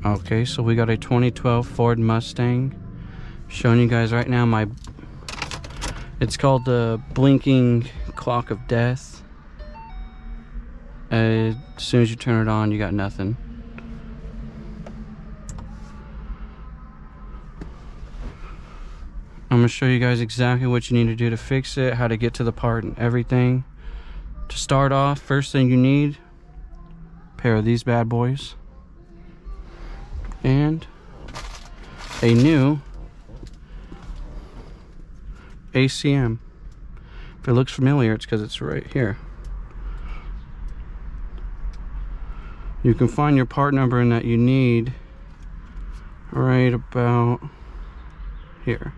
Okay, so we got a 2012 Ford Mustang. Showing you guys right now it's called the blinking clock of death. As soon as you turn it on, you got nothing. I'm gonna show you guys exactly what you need to do to fix it, how to get to the part and everything. To start off, first thing you need, a pair of these bad boys and a new ACM. If it looks familiar, it's because it's right here. You can find your part number in that you need right about here.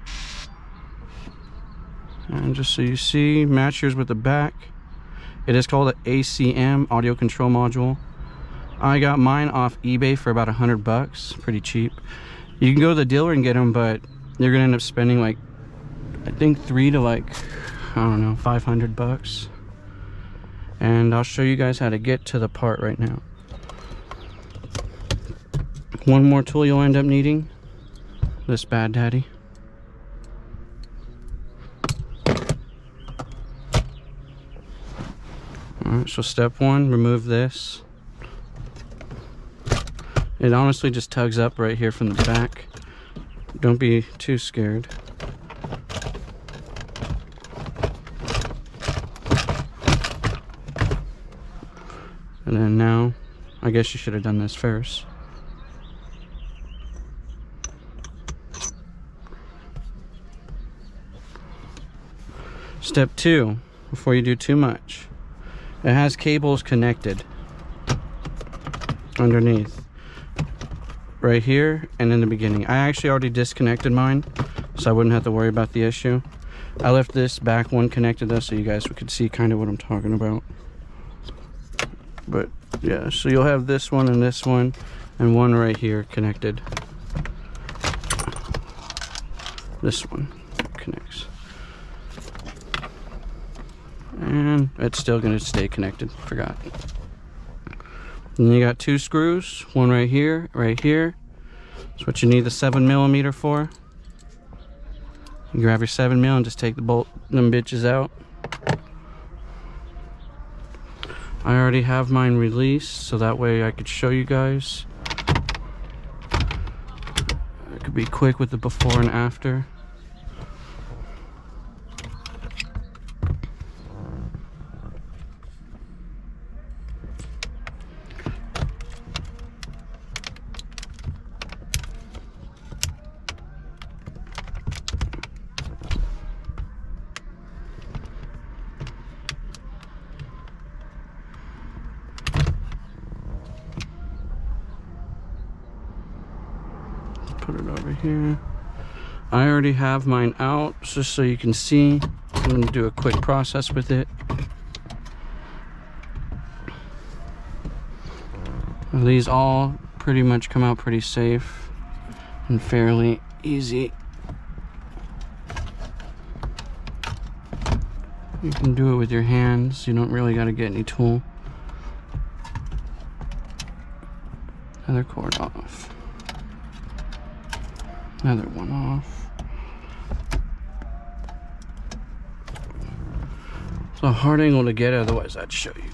And just so you see, match yours with the back. It is called an ACM, audio control module. I got mine off eBay for about $100, pretty cheap. You can go to the dealer and get them, but you're gonna end up spending like, I think $300 to like, I don't know, $500. And I'll show you guys how to get to the part right now. One more tool you'll end up needing, this bad daddy. Alright, so step one, remove this. It honestly just tugs up right here from the back. Don't be too scared. And then now, I guess you should have done this first. Step two, before you do too much, it has cables connected underneath right here and in the beginning. I actually already disconnected mine, so I wouldn't have to worry about the issue. I left this back one connected though, so you guys could see kind of what I'm talking about. But yeah, so you'll have this one and one right here connected. This one connects. And it's still going to stay connected, forgot. And you got two screws, one right here. That's what you need the 7mm for. You grab your 7mm and just take them bitches out. I already have mine released, so that way I could show you guys. I could be quick with the before and after. Put it over here. I already have mine out, just so you can see. I'm going to do a quick process with it. These all pretty much come out pretty safe and fairly easy. You can do it with your hands. You don't really got to get any tool. Another cord off. Another one off. It's a hard angle to get, otherwise I'd show you.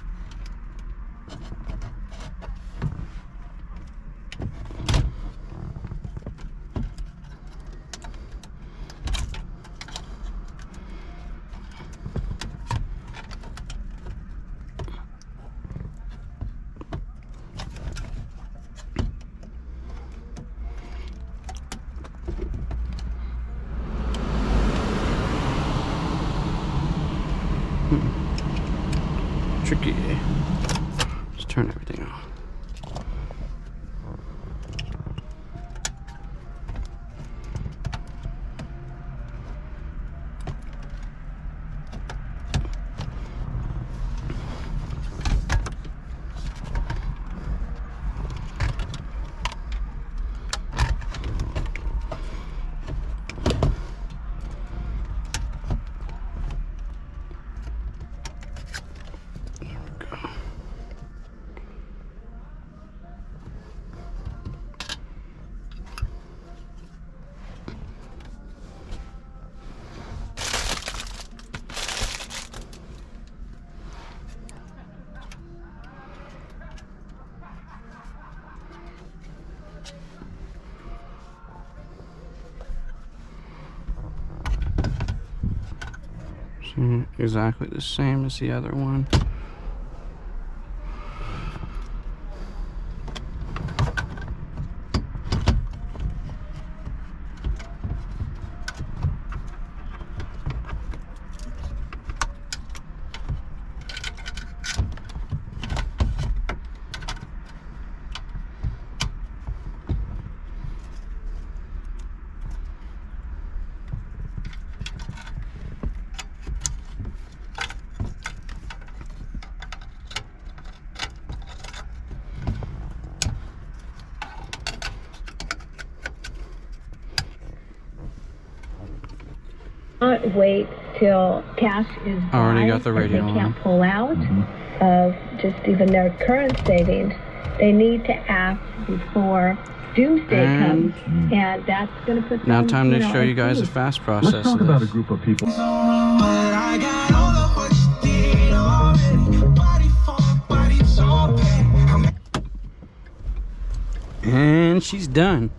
Tricky. exactly the same as the other one. Not wait till cash is Already got the radio and they can't on. pull out of just even their current savings. They need to act before doomsday comes, and that's going to put them, Now time to you know, show you at guys the peace. fast process. Let's talk about a group of people. And she's done.